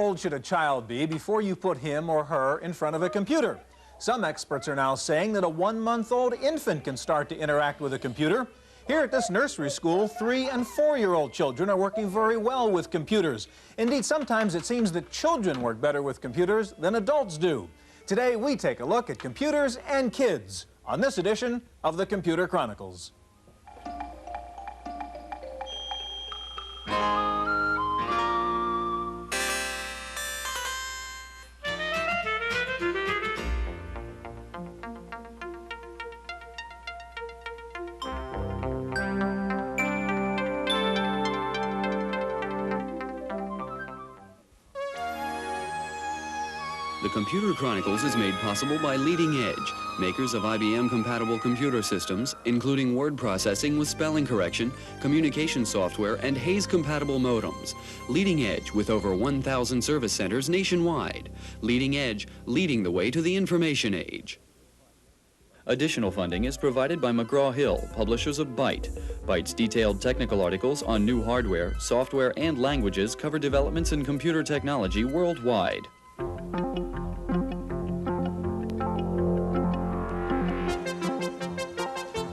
old should a child be before you put him or her in front of a computer? Some experts are now saying that a 1-month-old infant can start to interact with a computer. Here at this nursery school, 3- and 4-year-old children are working very well with computers. Indeed, sometimes it seems that children work better with computers than adults do. Today, we take a look at computers and kids on this edition of the Computer Chronicles. The Computer Chronicles is made possible by Leading Edge, makers of IBM-compatible computer systems, including word processing with spelling correction, communication software, and Hayes-compatible modems. Leading Edge with over 1,000 service centers nationwide. Leading Edge, leading the way to the information age. Additional funding is provided by McGraw-Hill, publishers of Byte. Byte's detailed technical articles on new hardware, software, and languages cover developments in computer technology worldwide.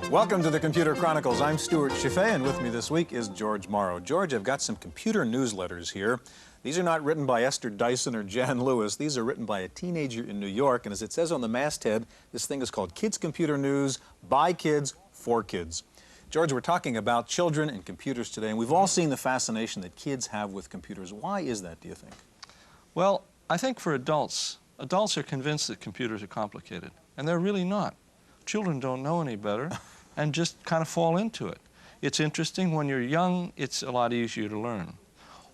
Welcome to the Computer Chronicles. I'm Stuart Chaffee, and with me this week is George Morrow. George, I've got some computer newsletters here. These are not written by Esther Dyson or Jan Lewis. These are written by a teenager in New York, and as it says on the masthead, this thing is called Kids Computer News, by kids, for kids. George, we're talking about children and computers today, and we've all seen the fascination that kids have with computers. Why is that, do you think? Well, I think for adults are convinced that computers are complicated, and they're really not. Children don't know any better and just kind of fall into it. It's interesting. When you're young, it's a lot easier to learn.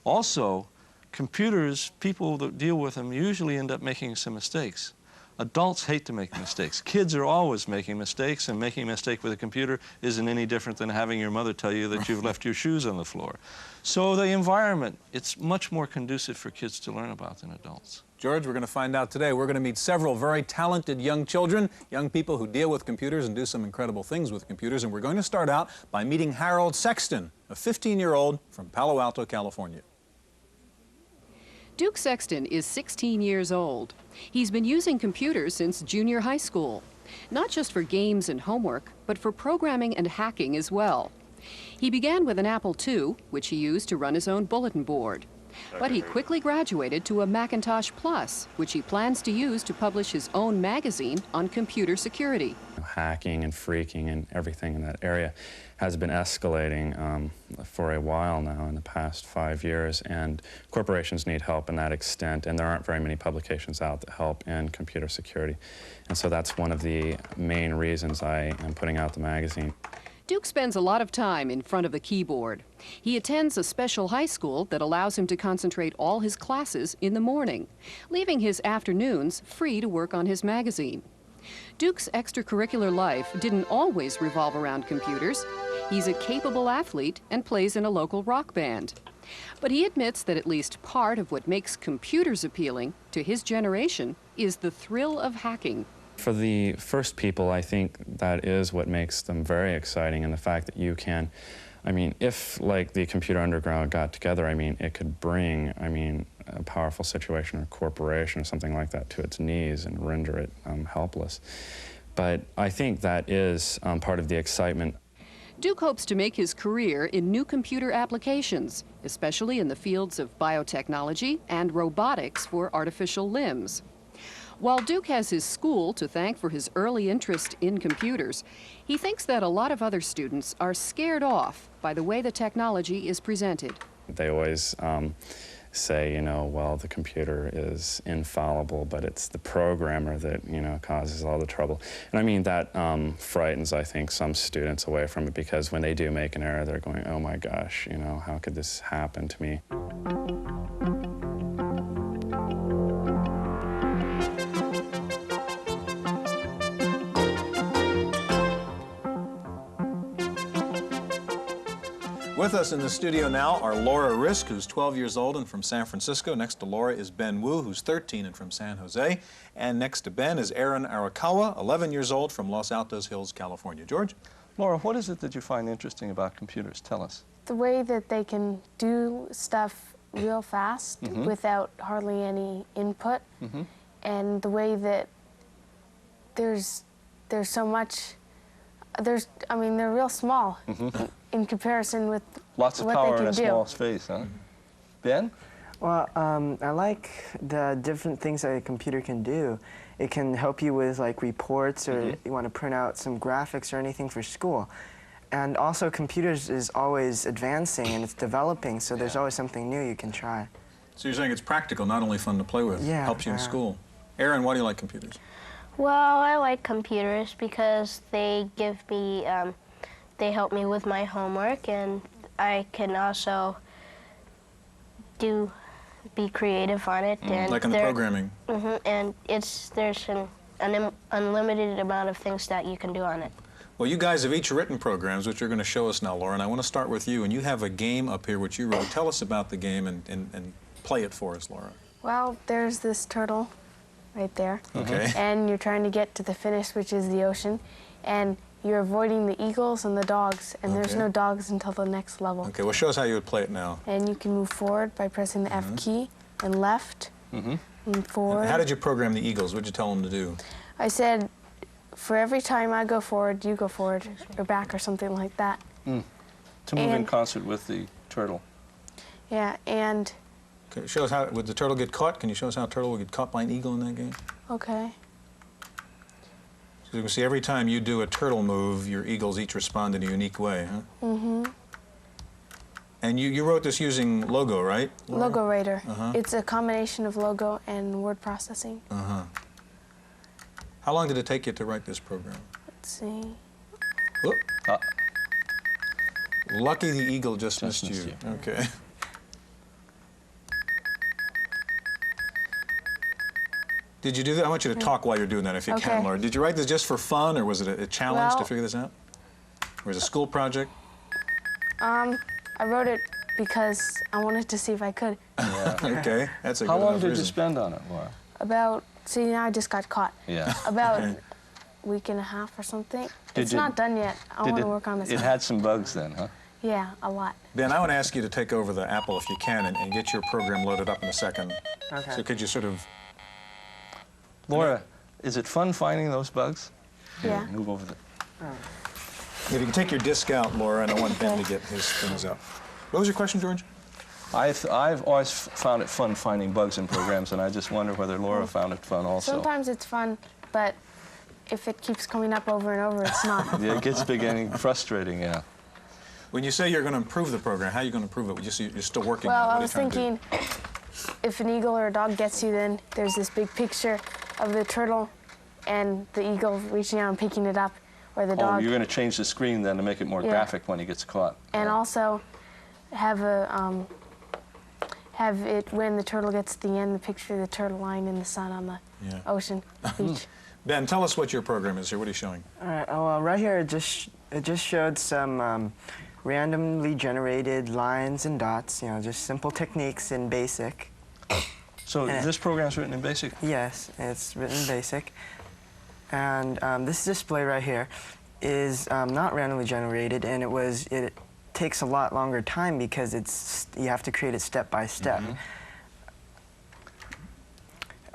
Also, computers, people that deal with them usually end up making some mistakes. Adults hate to make mistakes. Kids are always making mistakes, and making a mistake with a computer isn't any different than having your mother tell you that you've left your shoes on the floor. So the environment, it's much more conducive for kids to learn about than adults. George, we're going to find out today. We're going to meet several very talented young children, young people who deal with computers and do some incredible things with computers. And we're going to start out by meeting Harold Sexton, a 15-year-old from Palo Alto, California. Duke Sexton is 16 years old. He's been using computers since junior high school, not just for games and homework, but for programming and hacking as well. He began with an Apple II, which he used to run his own bulletin board. But he quickly graduated to a Macintosh Plus, which he plans to use to publish his own magazine on computer security. Hacking and phreaking and everything in that area has been escalating for a while now, in the past 5 years, and corporations need help in that extent, and there aren't very many publications out that help in computer security. And so that's one of the main reasons I am putting out the magazine. Duke spends a lot of time in front of the keyboard. He attends a special high school that allows him to concentrate all his classes in the morning, leaving his afternoons free to work on his magazine. Duke's extracurricular life didn't always revolve around computers. He's a capable athlete and plays in a local rock band. But he admits that at least part of what makes computers appealing to his generation is the thrill of hacking. For the first people, I think that is what makes them very exciting, and the fact that you can, if like the Computer Underground got together, it could bring, a powerful situation or corporation or something like that to its knees and render it helpless. But I think that is part of the excitement. Duke hopes to make his career in new computer applications, especially in the fields of biotechnology and robotics for artificial limbs. While Duke has his school to thank for his early interest in computers, he thinks that a lot of other students are scared off by the way the technology is presented. They always say, well, the computer is infallible, but it's the programmer that, causes all the trouble. And that frightens, I think, some students away from it, because when they do make an error, they're going, oh my gosh, how could this happen to me? With us in the studio now are Laura Risk, who's 12 years old and from San Francisco. Next to Laura is Ben Wu, who's 13 and from San Jose. And next to Ben is Aaron Arakawa, 11 years old from Los Altos Hills, California. George? Laura, what is it that you find interesting about computers? Tell us. The way that they can do stuff real fast without hardly any input. And the way that there's so much, I mean, they're real small in comparison with Lots of what power they in can a do. small space, huh? Ben? Well, I like the different things that a computer can do. It can help you with like reports, or you want to print out some graphics or anything for school. And also computers is always advancing and it's developing, so there's always something new you can try. So you're saying it's practical, not only fun to play with. Yeah. Helps you in school. Aaron, why do you like computers? Well, I like computers because they give me, they help me with my homework, and I can also be creative on it. And Like in the programming. And there's an unlimited amount of things that you can do on it. Well, you guys have each written programs, which you're going to show us now, Laura, and I want to start with you. And you have a game up here which you wrote. Tell us about the game and play it for us, Laura. Well, there's this turtle right there. Okay. And you're trying to get to the finish, which is the ocean. And you're avoiding the eagles and the dogs, and there's no dogs until the next level. Okay, well, show us how you would play it now. And you can move forward by pressing the F key, and left, and forward. How did you program the eagles? What did you tell them to do? I said, for every time I go forward, you go forward, or back, or something like that. To move in concert with the turtle. Yeah, and... Okay, show us how, would the turtle get caught? Can you show us how a turtle would get caught by an eagle in that game? Okay. So you can see every time you do a turtle move, your eagles each respond in a unique way, huh? And you wrote this using Logo, right, Laura? Logo Writer. It's a combination of Logo and word processing. How long did it take you to write this program? Let's see. Whoop. Lucky the eagle just missed missed you. you. Okay. Did you do that? I want you to talk while you're doing that, if you can, Okay. Laura. Did you write this just for fun, or was it a challenge to Well- figure this out? Or was it a school project? I wrote it because I wanted to see if I could. Okay, that's a How good long enough did you reason. spend on it, Laura? About, see, now I just got caught. Yeah. About Okay. a week and a half or something. Did It's you- not done yet. I want to work on this. It had some bugs then, huh? Yeah, a lot. Ben, I want to ask you to take over the Apple if you can and get your program loaded up in a second. Okay. So could you sort of... Laura, is it fun finding those bugs? Yeah. Move over there. If you can take your disc out, Laura, and I want Ben to get his things up. What was your question, George? I've always found it fun finding bugs in programs, and I just wonder whether Laura found it fun also. Sometimes it's fun, but if it keeps coming up over and over, it's not. Yeah, it gets beginning frustrating, yeah. When you say you're going to improve the program, how are you going to improve it? You're still working Well, on it. I was thinking, if an eagle or a dog gets you, then there's this big picture of the turtle and the eagle reaching out and picking it up, or the Oh, dog. you're going to change the screen then to make it more Yeah. graphic when he gets caught. And also have it, when the turtle gets to the end, the picture of the turtle lying in the sun on the ocean beach. Ben, tell us what your program is here. What are you showing? All right. Oh, well, right here it just showed some randomly generated lines and dots. You know, just simple techniques in BASIC. So this program's written in BASIC? Yes, it's written in BASIC. And this display right here is not randomly generated, and it takes a lot longer time because you have to create it step by step.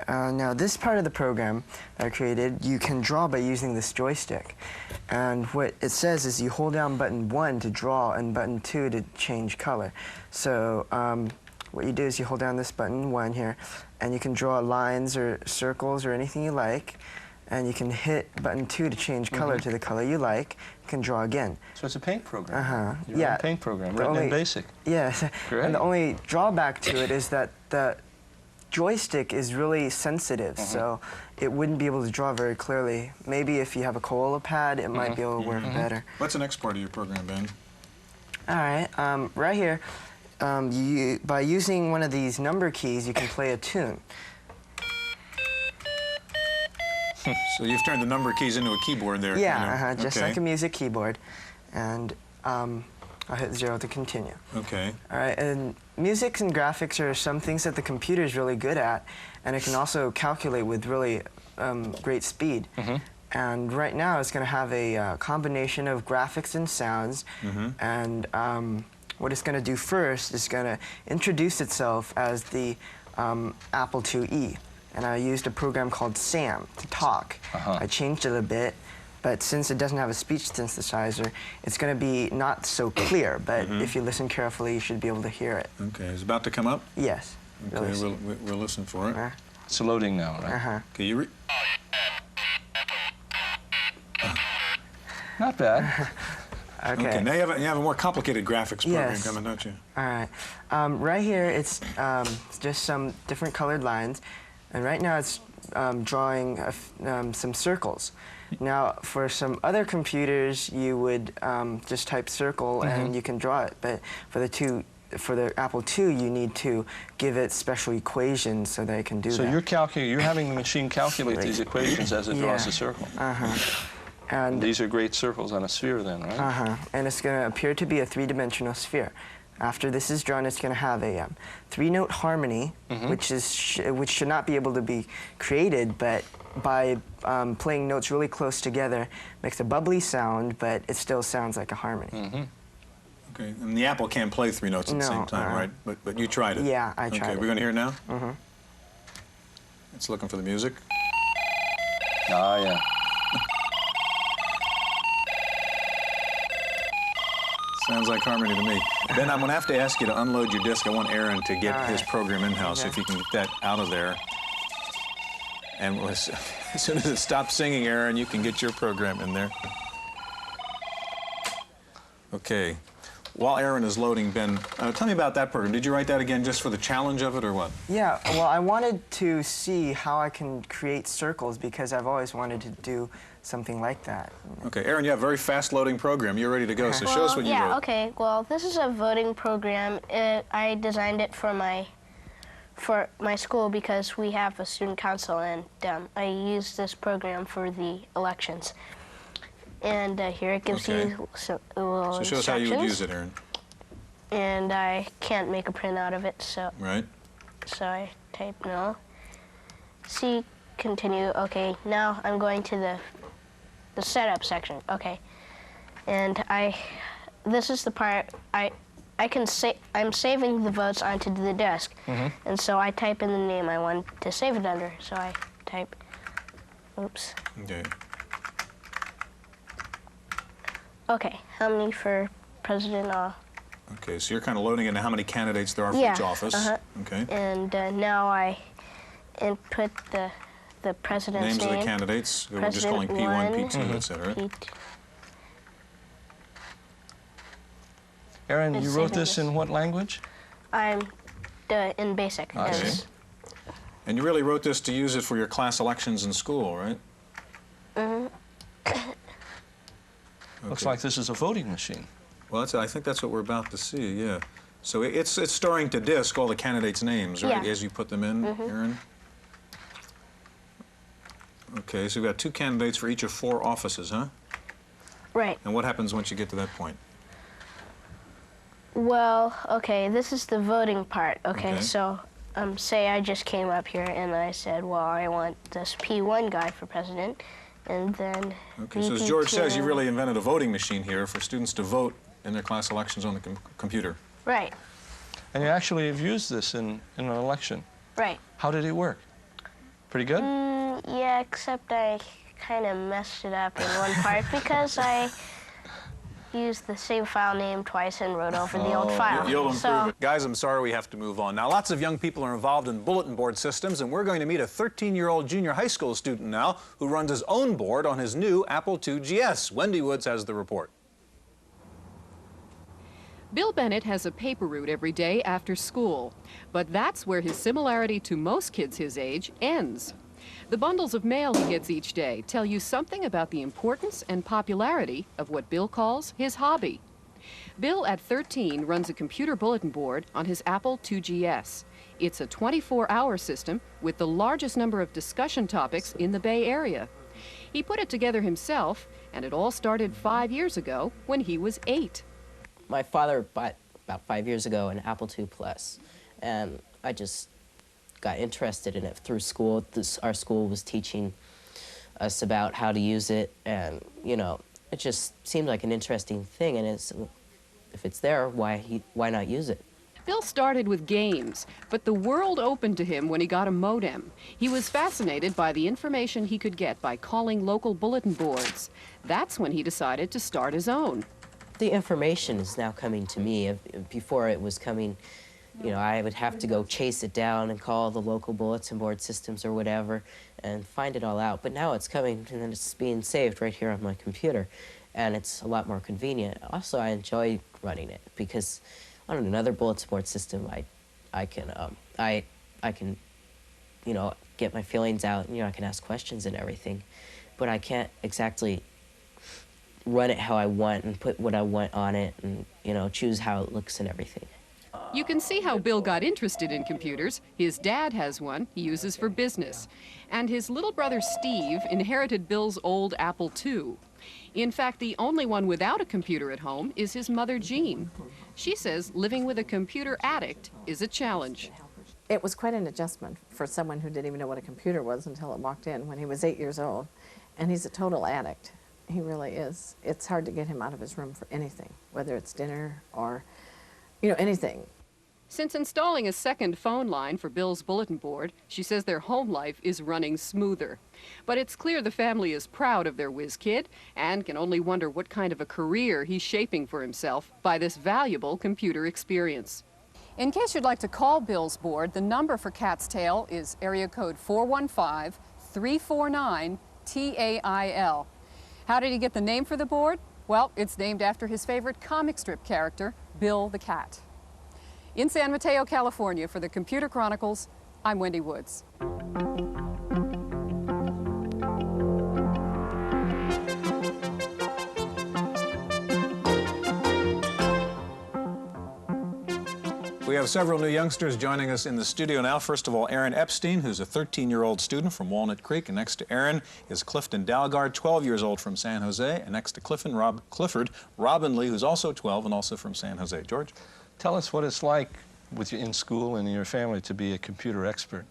Now, this part of the program that I created, you can draw by using this joystick. And what it says is you hold down button 1 to draw and button 2 to change color. So what you do is you hold down this button 1 here, and you can draw lines or circles or anything you like. And you can hit button 2 to change color to the color you like. You can draw again. So it's a paint program. You're Yeah. a paint program The written in only- BASIC. Yes, Great. and the only drawback to it is that the joystick is really sensitive, so it wouldn't be able to draw very clearly. Maybe if you have a Koala pad, it might be able to work better. What's the next part of your program, Ben? All right, right here, by using one of these number keys, you can play a tune. So you've turned the number keys into a keyboard there. Yeah, just Okay. like a music keyboard. And I'll hit 0 to continue. Okay. All right, and music and graphics are some things that the computer is really good at, and it can also calculate with really great speed. And right now, it's going to have a combination of graphics and sounds, and what it's going to do first is going to introduce itself as the Apple IIe. And I used a program called SAM to talk. I changed it a bit, but since it doesn't have a speech synthesizer, it's going to be not so clear, but if you listen carefully, you should be able to hear it. Okay, is it about to come up? Yes. Okay, we'll listen for it. It's loading now, right? Okay, you Not bad. Okay. Now you have a more complicated graphics program coming, don't you? All right. Right here, it's just some different colored lines, and right now it's drawing some circles. Now, for some other computers, you would just type circle and you can draw it, but for the Apple II, you need to give it special equations so that it can do that. So you're having the machine calculate these equations as it draws a circle. And these are great circles on a sphere then, right? And it's going to appear to be a three-dimensional sphere. After this is drawn, it's going to have a three-note harmony, which should not be able to be created, but by playing notes really close together, makes a bubbly sound, but it still sounds like a harmony. Okay, and the Apple can't play three notes at the same time, right? But you tried it. Yeah, I tried it. Okay, we're going to hear it now? It's looking for the music. Ah, yeah. Sounds like harmony to me. Ben, I'm going to have to ask you to unload your disk. I want Aaron to get his program in-house, if you can get that out of there. And as soon as it stops singing, Aaron, you can get your program in there. Okay. While Aaron is loading, Ben, tell me about that program. Did you write that again just for the challenge of it, or what? Yeah, well, I wanted to see how I can create circles because I've always wanted to do something like that. Okay, Aaron, you have a very fast-loading program. You're ready to go, so show us what you wrote. Yeah, okay. Well, this is a voting program. I designed it for my school because we have a student council, and I use this program for the elections. And here it gives you some little So show us how you would use it, Aaron. And I can't make a printout of it, so... Right. So I type no. See, continue. Okay, now I'm going to the setup section. Okay. And this is the part I'm saving the votes onto the disk. And so I type in the name I want to save it under. So I type, oops. Okay. Okay, how many for president? Okay, so you're kind of loading into how many candidates there are for each office. Okay. And now I input the president's names name. Of the candidates. We're just calling P1, P2, etc. Aaron, you wrote this in what language? I'm in BASIC. Okay. And you really wrote this to use it for your class elections in school, right? Looks like this is a voting machine. Well, I think that's what we're about to see, yeah. So it's storing to disk all the candidates' names, right, as you put them in, Aaron? Okay, so we've got 2 candidates for each of 4 offices, huh? Right. And what happens once you get to that point? Well, okay, this is the voting part. Okay, so say I just came up here and I said, well, I want this P1 guy for president, and then... Okay, so as George says, you really invented a voting machine here for students to vote in their class elections on the computer. Right. And you actually have used this in an election. Right. How did it work? Pretty good? Yeah, except I kind of messed it up in one part because I used the same file name twice and wrote over the old file. You'll improve it. Guys, I'm sorry we have to move on. Now, lots of young people are involved in bulletin board systems, and we're going to meet a 13-year-old junior high school student now who runs his own board on his new Apple II GS. Wendy Woods has the report. Bill Bennett has a paper route every day after school, but that's where his similarity to most kids his age ends. The bundles of mail he gets each day tell you something about the importance and popularity of what Bill calls his hobby. Bill, at 13, runs a computer bulletin board on his Apple II GS. It's a 24-hour system with the largest number of discussion topics in the Bay Area. He put it together himself, and it all started 5 years ago when he was 8. My father bought, about 5 years ago, an Apple II Plus, and I just got interested in it through school. Our school was teaching us about how to use it, and, you know, it just seemed like an interesting thing, and if it's there, why not use it? Bill started with games, but the world opened to him when he got a modem. He was fascinated by the information he could get by calling local bulletin boards. That's when he decided to start his own. The information is now coming to me. Before it was coming, you know, I would have to go chase it down and call the local bulletin board systems or whatever and find it all out. But now it's coming and then it's being saved right here on my computer, and it's a lot more convenient. Also, I enjoy running it because on another bulletin board system, I can, you know, get my feelings out. And, you know, I can ask questions and everything, but I can't exactly run it how I want and put what I want on it and, you know, choose how it looks and everything. You can see how Bill got interested in computers. His dad has one he uses for business. And his little brother Steve inherited Bill's old Apple II. In fact, the only one without a computer at home is his mother, Jean. She says living with a computer addict is a challenge. It was quite an adjustment for someone who didn't even know what a computer was until it walked in when he was 8 years old. And he's a total addict. He really is. It's hard to get him out of his room for anything, whether it's dinner or, you know, anything. Since installing a second phone line for Bill's bulletin board, she says their home life is running smoother. But it's clear the family is proud of their whiz kid and can only wonder what kind of a career he's shaping for himself by this valuable computer experience. In case you'd like to call Bill's board, the number for Cat's Tail is area code 415-349-TAIL. How did he get the name for the board? Well, it's named after his favorite comic strip character, Bill the Cat. In San Mateo, California, for the Computer Chronicles, I'm Wendy Woods. We have several new youngsters joining us in the studio now. First of all, Aaron Epstein, who's a 13-year-old student from Walnut Creek. And next to Aaron is Clifton Dalgard, 12 years old from San Jose. And next to Clifford, Robin Lee, who's also 12 and also from San Jose. George? Tell us what it's like in school and in your family to be a computer expert.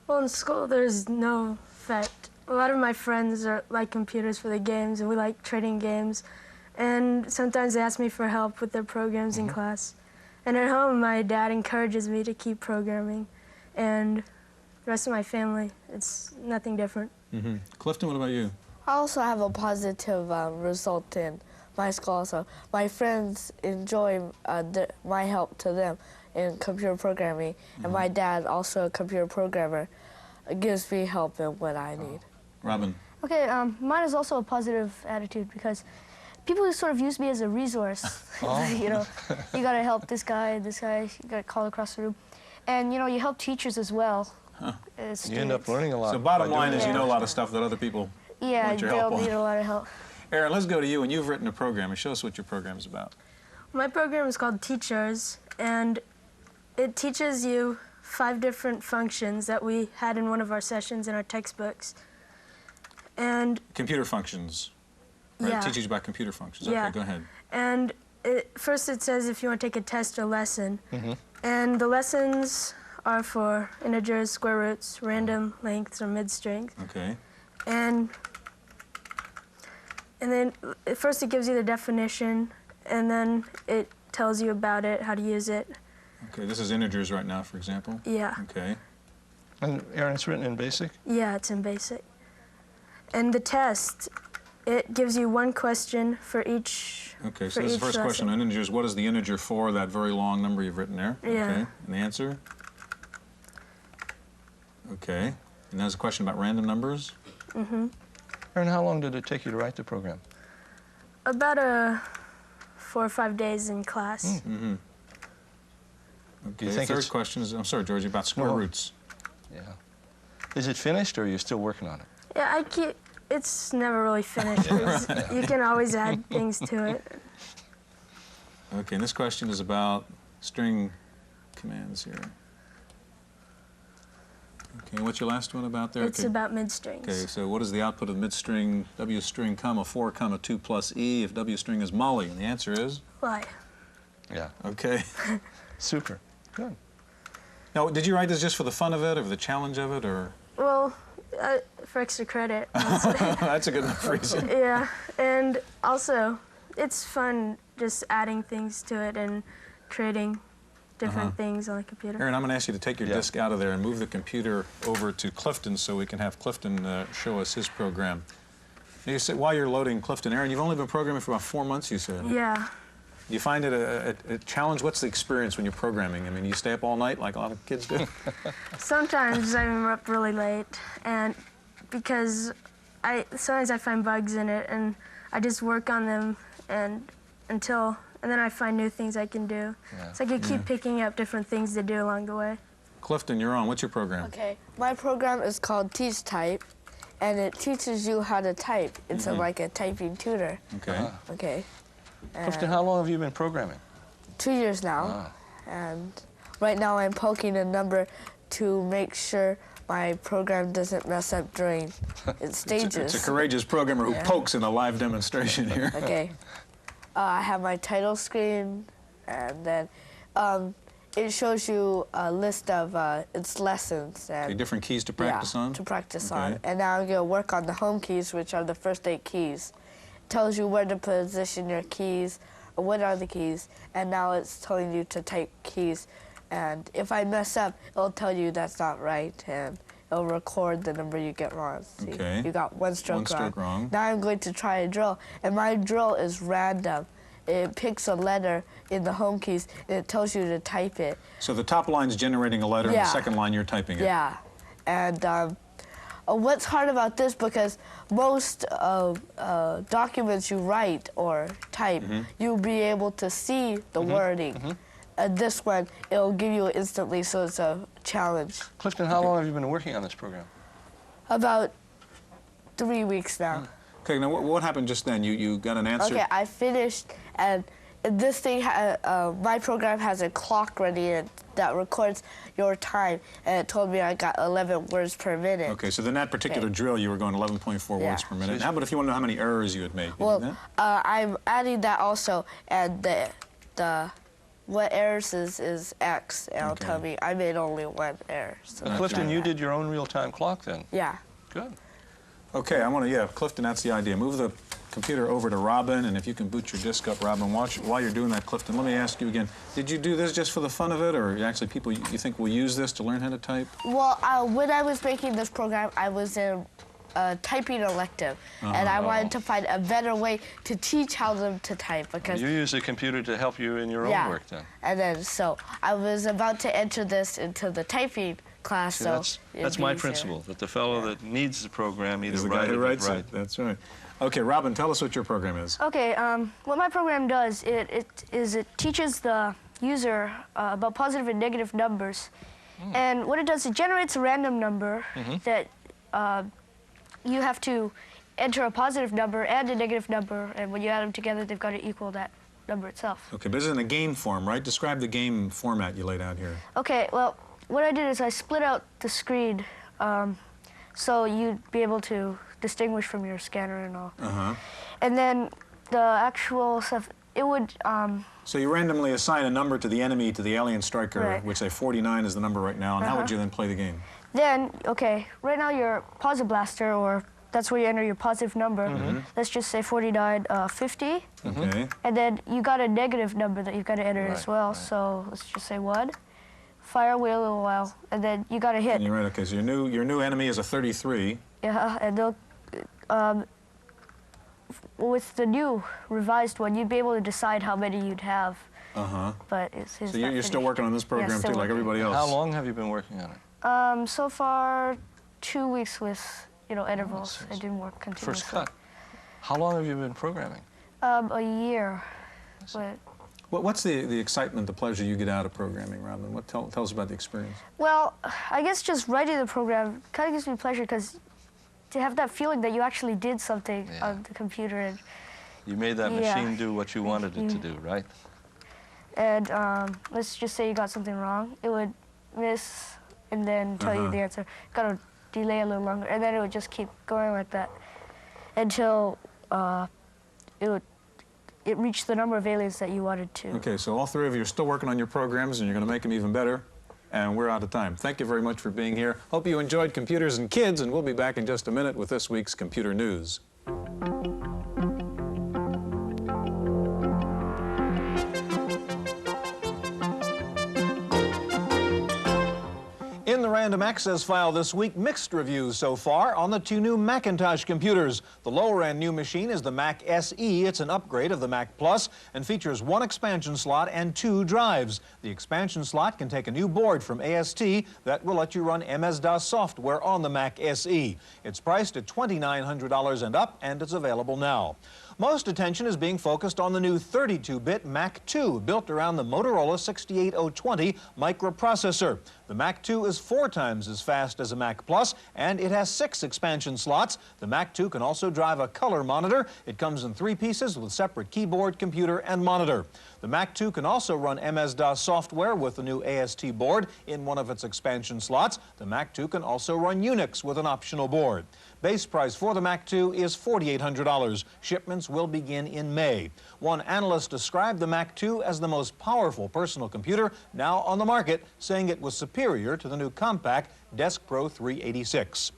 Well, in school, there's no fact. A lot of my friends like computers for the games, and we like trading games. And sometimes they ask me for help with their programs in class. And at home, my dad encourages me to keep programming. And the rest of my family, it's nothing different. Clifton, what about you? I also have a positive result in my school also. My friends enjoy my help to them in computer programming, and my dad, also a computer programmer, gives me help in what I need. Robin? Okay, mine is also a positive attitude because people sort of use me as a resource. You know, you gotta help this guy, you gotta call across the room. And you know, you help teachers as well. You end up learning a lot. So bottom line is you know a lot of stuff that other people want your help on. Need a lot of help. Aaron, let's go to you, and you've written a program, and show us what your program's about. My program is called Teachers, and it teaches you 5 different functions that we had in one of our sessions in our textbooks. And computer functions, right? Yeah. It teaches you about computer functions. Yeah. Okay, go ahead. And first it says if you want to take a test or lesson. And the lessons are for integers, square roots, random lengths, or mid-strings. Okay. And then first it gives you the definition, and then it tells you about it, how to use it. Okay, this is integers right now, for example? Yeah. Okay. And Aaron, it's written in BASIC? Yeah, it's in BASIC. And the test, it gives you 1 question for each. Okay, so this is the first question on integers. What is the integer for that very long number you've written there? Yeah. Okay, and the answer? Okay, and there's a question about random numbers? Aaron, how long did it take you to write the program? About 4 or 5 days in class. Okay, the third question is, I'm sorry, Georgie, about square roots. Yeah. Is it finished, or are you still working on it? Yeah, it's never really finished. You can always add things to it. Okay, and this question is about string commands here. Okay, what's your last one about there? It's about mid-strings. Okay, so what is the output of mid-string, W string, comma, 4, comma, 2 plus E, if W string is Molly? And the answer is? Y. Yeah. Okay. Super. Good. Now, did you write this just for the fun of it, or for the challenge of it, or? Well, for extra credit. That's a good enough reason. Yeah, and also, it's fun just adding things to it and creating different things on the computer. Aaron, I'm going to ask you to take your disk out of there and move the computer over to Clifton so we can have Clifton show us his program. Now you said while you're loading Clifton, Aaron, you've only been programming for about 4 months, you said. Yeah. Do you find it a challenge? What's the experience when you're programming? I mean, you stay up all night like a lot of kids do? Sometimes I'm up really late, and because sometimes I find bugs in it, and I just work on them and then I find new things I can do. Yeah. So I can keep picking up different things to do along the way. Clifton, you're on. What's your program? Okay, my program is called Teach Type, and it teaches you how to type. It's like a typing tutor. Okay. Okay. Clifton, how long have you been programming? 2 years now. And right now I'm poking a number to make sure my program doesn't mess up during its stages. It's a courageous programmer who pokes in a live demonstration here. Okay. I have my title screen, and then it shows you a list of its lessons. And different keys to practice on? To practice on. And now I'm going to work on the home keys, which are the first 8 keys. It tells you where to position your keys, or what are the keys, and now it's telling you to type keys. And if I mess up, it'll tell you that's not right, and it'll record the number you get wrong. See, you got 1 stroke wrong. Now I'm going to try a drill, and my drill is random. It picks a letter in the home keys, and it tells you to type it. So the top line's generating a letter, and the second line you're typing it. Yeah, and what's hard about this, because most documents you write or type, you'll be able to see the wording. This one, it'll give you it instantly, so it's a challenge. Clifton, how long have you been working on this program? About 3 weeks now. Okay, now what happened just then? You got an answer? Okay, I finished, and this thing, my program has a clock running in it that records your time, and it told me I got 11 words per minute. Okay, so in that particular drill, you were going 11.4 words per minute. How about if you want to know how many errors you had made? Well, I'm adding that also, and what errors is X, and it'll tell me I made only 1 error. So Clifton, you did your own real-time clock then? Yeah. Good. Okay, I want to, Clifton, that's the idea. Move the computer over to Robin, and if you can boot your disk up, Robin, while you're doing that, Clifton, let me ask you again, did you do this just for the fun of it, or actually people you think will use this to learn how to type? Well, when I was making this program, I was in a typing elective, and I wanted to find a better way to teach how them to type, because... You use the computer to help you in your own work then? And then, so I was about to enter this into the typing class, so that's my principle, that the fellow that needs the program either writes it. That's right. Okay, Robin, tell us what your program is. Okay, what my program does, it teaches the user about positive and negative numbers. And what it does, it generates a random number that you have to enter a positive number and a negative number, and when you add them together, they've got to equal that number itself. Okay, but this is in a game form, right? Describe the game format you laid out here. Okay, well, what I did is I split out the screen so you'd be able to distinguish from your scanner and all. And then the actual stuff, it would... So you randomly assign a number to the enemy, to the alien striker, which say 49 is the number right now, and how would you then play the game? Then, okay, right now your positive blaster, or that's where you enter your positive number. Let's just say 49, 50. Okay. And then you got a negative number that you've got to enter as well, so let's just say 1. Fire, wait a little while, and then you got to hit. And you're right, okay, so your new enemy is a 33. Yeah, and they'll... with the new revised one, you'd be able to decide how many you'd have. But so you're still working on this program too, like everybody else. How long have you been working on it? So far, 2 weeks with intervals. I didn't work continuously. First cut. How long have you been programming? A year. But what's the excitement, the pleasure you get out of programming, Robin? Tell us about the experience. Well, I guess just writing the program kind of gives me pleasure, because to have that feeling that you actually did something on the computer. And you made that machine do what you wanted it to do, right? And let's just say you got something wrong. It would miss and then tell you the answer. Got to delay a little longer, and then it would just keep going like that until it reached the number of aliens that you wanted to. Okay, so all 3 of you are still working on your programs, and you're going to make them even better. And we're out of time. Thank you very much for being here. Hope you enjoyed Computers and Kids, and we'll be back in just a minute with this week's Computer News. Random Access File this week, mixed reviews so far on the two new Macintosh computers. The lower-end new machine is the Mac SE. It's an upgrade of the Mac Plus and features one expansion slot and 2 drives. The expansion slot can take a new board from AST that will let you run MS-DOS software on the Mac SE. It's priced at $2,900 and up, and it's available now. Most attention is being focused on the new 32-bit Mac 2, built around the Motorola 68020 microprocessor. The Mac 2 is 4 times as fast as a Mac Plus, and it has 6 expansion slots. The Mac 2 can also drive a color monitor. It comes in 3 pieces with separate keyboard, computer, and monitor. The Mac 2 can also run MS-DOS software with the new AST board in one of its expansion slots. The Mac 2 can also run Unix with an optional board. Base price for the Mac 2 is $4,800. Shipments will begin in May. One analyst described the Mac 2 as the most powerful personal computer now on the market, saying it was superior to the new compact Desk Pro 386.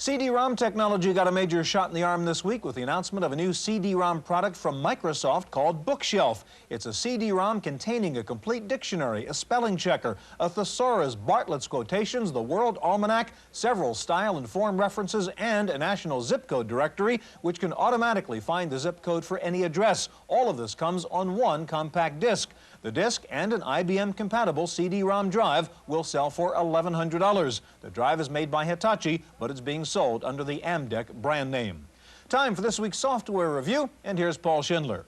CD-ROM technology got a major shot in the arm this week with the announcement of a new CD-ROM product from Microsoft called Bookshelf. It's a CD-ROM containing a complete dictionary, a spelling checker, a thesaurus, Bartlett's quotations, the World Almanac, several style and form references, and a national zip code directory, which can automatically find the zip code for any address. All of this comes on one compact disc. The disc and an IBM-compatible CD-ROM drive will sell for $1,100. The drive is made by Hitachi, but it's being sold under the Amdek brand name. Time for this week's software review, and here's Paul Schindler.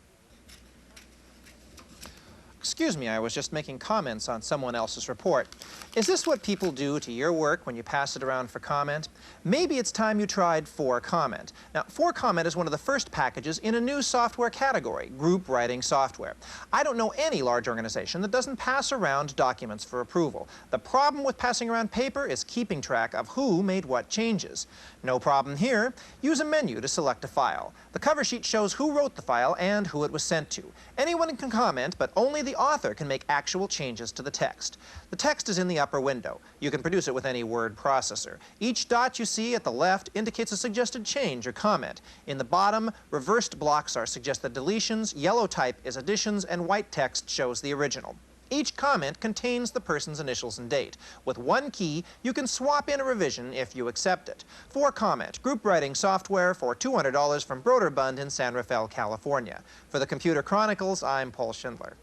Excuse me, I was just making comments on someone else's report. Is this what people do to your work when you pass it around for comment? Maybe it's time you tried 4Comment. Now, 4Comment is one of the first packages in a new software category, group writing software. I don't know any large organization that doesn't pass around documents for approval. The problem with passing around paper is keeping track of who made what changes. No problem here. Use a menu to select a file. The cover sheet shows who wrote the file and who it was sent to. Anyone can comment, but only the author can make actual changes to the text. The text is in the upper window. You can produce it with any word processor. Each dot you see at the left indicates a suggested change or comment. In the bottom, reversed blocks are suggested deletions, yellow type is additions, and white text shows the original. Each comment contains the person's initials and date. With one key, you can swap in a revision if you accept it. 4Comment, group writing software for $200 from Broderbund in San Rafael, California. For the Computer Chronicles, I'm Paul Schindler.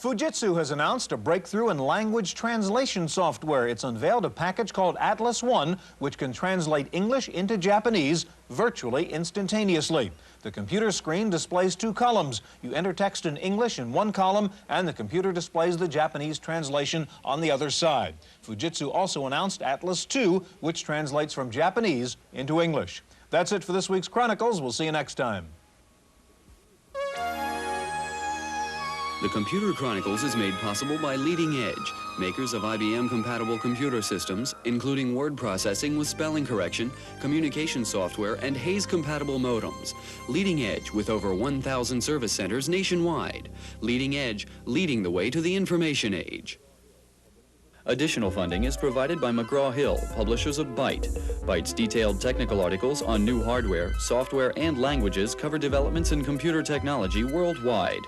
Fujitsu has announced a breakthrough in language translation software. It's unveiled a package called Atlas One, which can translate English into Japanese virtually instantaneously. The computer screen displays 2 columns. You enter text in English in one column, and the computer displays the Japanese translation on the other side. Fujitsu also announced Atlas 2, which translates from Japanese into English. That's it for this week's Chronicles. We'll see you next time. The Computer Chronicles is made possible by Leading Edge, makers of IBM-compatible computer systems, including word processing with spelling correction, communication software, and Hayes-compatible modems. Leading Edge with over 1,000 service centers nationwide. Leading Edge, leading the way to the information age. Additional funding is provided by McGraw-Hill, publishers of Byte. Byte's detailed technical articles on new hardware, software, and languages cover developments in computer technology worldwide.